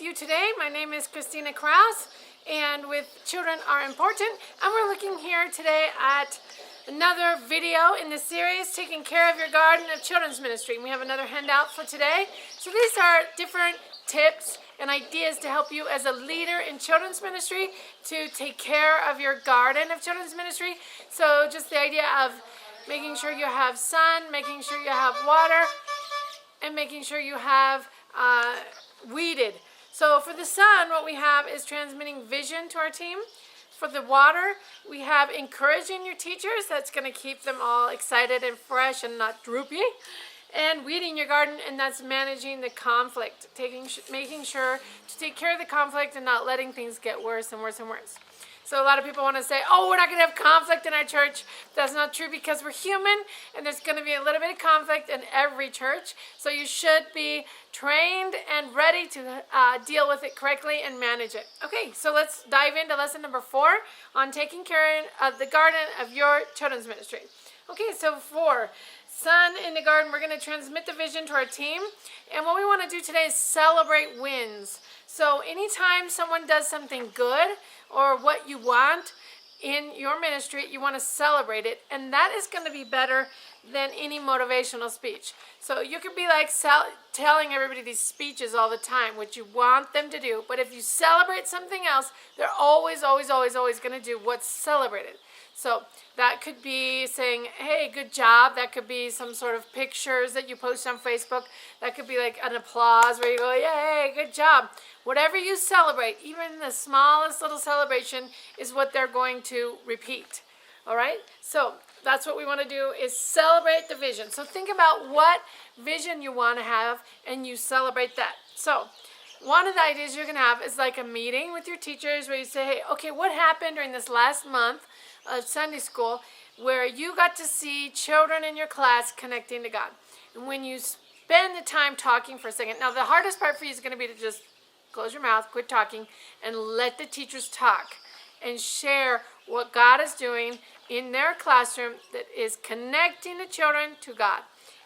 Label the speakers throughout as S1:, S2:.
S1: you today. My name is Kristina Krauss, and with Children Are Important, and we're looking here today at another video in the series, Taking Care of Your Garden of Children's Ministry. And we have another handout for today. So these are different tips and ideas to help you as a leader in children's ministry to take care of your garden of children's ministry. So just the idea of making sure you have sun, making sure you have water, and making sure you have weeded. So for the sun, what we have is transmitting vision to our team. For the water, we have encouraging your teachers. That's going to keep them all excited and fresh and not droopy. And weeding your garden, and that's managing the conflict, making sure to take care of the conflict and not letting things get worse and worse and worse. So a lot of people want to say, oh, we're not going to have conflict in our church. That's not true, because we're human, and there's going to be a little bit of conflict in every church. So you should be trained and ready to deal with it correctly and manage it. Okay, so let's dive into lesson number 4 on taking care of the garden of your children's ministry. Okay, so 4, sun in the garden. We're going to transmit the vision to our team. And what we want to do today is celebrate wins. So anytime someone does something good or what you want in your ministry, you want to celebrate it. And that is going to be better than any motivational speech. So you could be like telling everybody these speeches all the time, what you want them to do. But if you celebrate something else, they're always going to do what's celebrated. So that could be saying, hey, good job. That could be some sort of pictures that you post on Facebook. That could be like an applause where you go, yay, good job. Whatever you celebrate, even the smallest little celebration, is what they're going to repeat. All right? So that's what we want to do, is celebrate the vision. So think about what vision you want to have, and you celebrate that. So one of the ideas you're going to have is like a meeting with your teachers where you say, hey, okay, what happened during this last month of Sunday school where you got to see children in your class connecting to God? And when you spend the time talking for a second, now the hardest part for you is going to be to just close your mouth, quit talking, and let the teachers talk and share what God is doing in their classroom that is connecting the children to God.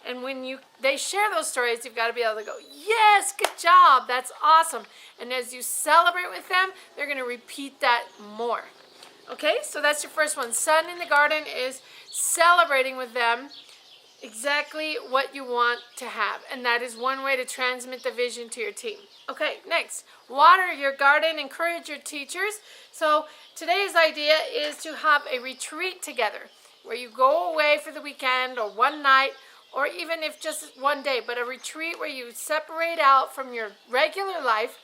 S1: And when they share those stories, you've got to be able to go, yes, good job, that's awesome. And as you celebrate with them, they're going to repeat that more. Okay, so that's your first one. Sun in the garden is celebrating with them exactly what you want to have. And that is one way to transmit the vision to your team. Okay, next, water your garden, encourage your teachers. So today's idea is to have a retreat together where you go away for the weekend or one night, or even if just one day, but a retreat where you separate out from your regular life.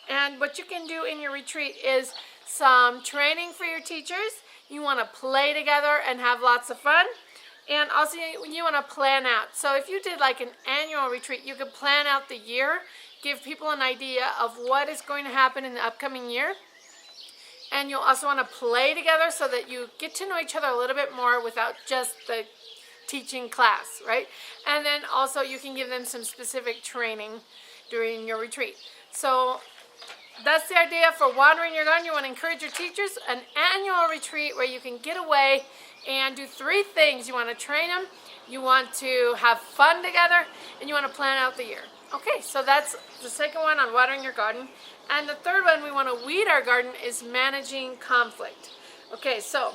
S1: And what you can do in your retreat is some training for your teachers. You want to play together and have lots of fun. And also you want to plan out. So if you did like an annual retreat, you could plan out the year, give people an idea of what is going to happen in the upcoming year. And you'll also want to play together so that you get to know each other a little bit more without just the teaching class, right? And then also you can give them some specific training during your retreat. So that's the idea for watering your garden. You want to encourage your teachers, an annual retreat where you can get away and do 3 things. You want to train them, you want to have fun together, and you want to plan out the year. Okay, so that's the second one on watering your garden. And the third one, we want to weed our garden, is managing conflict. Okay, so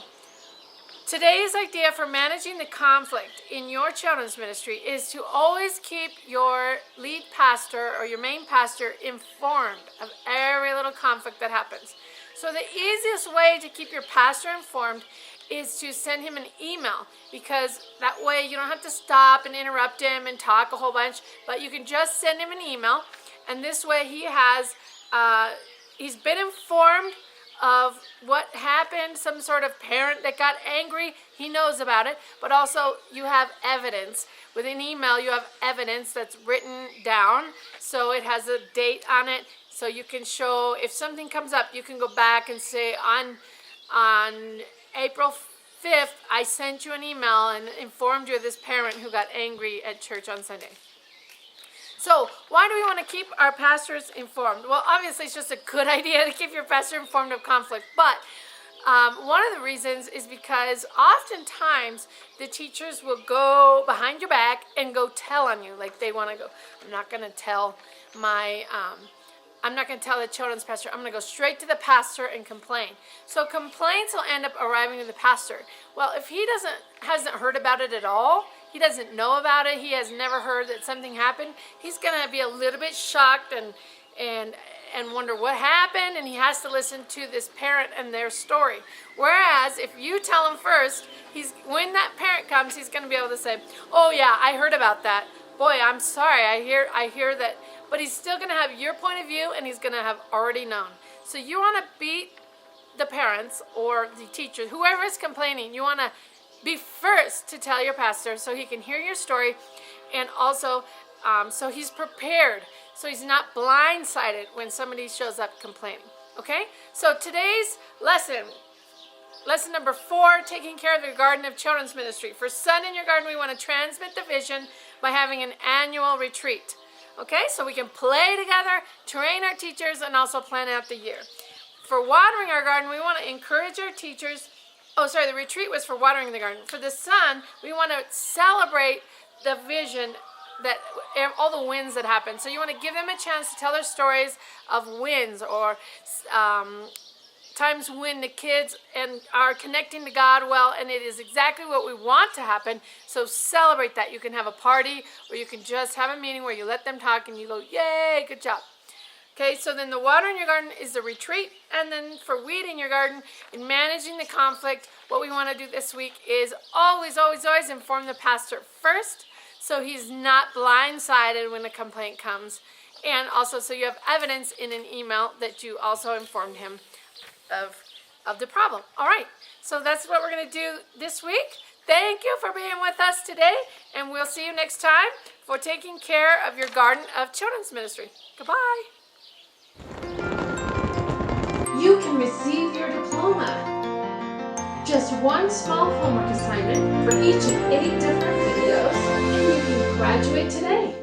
S1: today's idea for managing the conflict in your children's ministry is to always keep your lead pastor or your main pastor informed of every little conflict that happens. So the easiest way to keep your pastor informed is to send him an email, because that way you don't have to stop and interrupt him and talk a whole bunch, but you can just send him an email, and this way he's been informed of what happened, some sort of parent that got angry, he knows about it, but also you have evidence. With an email, you have evidence that's written down, so it has a date on it, so you can show, if something comes up, you can go back and say, on April 5th, I sent you an email and informed you of this parent who got angry at church on Sunday. So why do we want to keep our pastors informed? Well, obviously it's just a good idea to keep your pastor informed of conflict, but one of the reasons is because oftentimes the teachers will go behind your back and go tell on you, like they want to go, I'm not going to tell my I'm not going to tell the children's pastor. I'm going to go straight to the pastor and complain. So complaints will end up arriving to the pastor. Well, if he hasn't heard about it at all, he doesn't know about it, he has never heard that something happened, he's going to be a little bit shocked and wonder what happened, and he has to listen to this parent and their story. Whereas if you tell him first, when that parent comes, he's going to be able to say, oh yeah, I heard about that. Boy, I'm sorry, I hear that. But he's still going to have your point of view, and he's going to have already known. So you want to beat the parents or the teachers, whoever is complaining. You want to be first to tell your pastor so he can hear your story, and also so he's prepared, so he's not blindsided when somebody shows up complaining. Okay? So today's lesson number 4, taking care of your garden of children's ministry. For Sun in Your Garden, we want to transmit the vision by having an annual retreat. Okay, so we can play together, train our teachers, and also plan out the year. For watering our garden, we want to encourage our teachers. Oh, sorry, the retreat was for watering the garden. For the Sun, we want to celebrate the vision, that all the wins that happen. So you want to give them a chance to tell their stories of wins, or times when the kids are connecting to God well, and it is exactly what we want to happen. So celebrate that. You can have a party, or you can just have a meeting where you let them talk and you go, yay, good job. Okay, so then the water in your garden is the retreat. And then for weed in your garden, in managing the conflict, what we want to do this week is always, always, always inform the pastor first, so he's not blindsided when a complaint comes. And also so you have evidence in an email that you also informed him of the problem. All right, so that's what we're going to do this week. Thank you for being with us today, and we'll see you next time for taking care of your garden of children's ministry. Goodbye. You can receive your diploma. Just one small homework assignment for each of 8 different videos, and you can graduate today.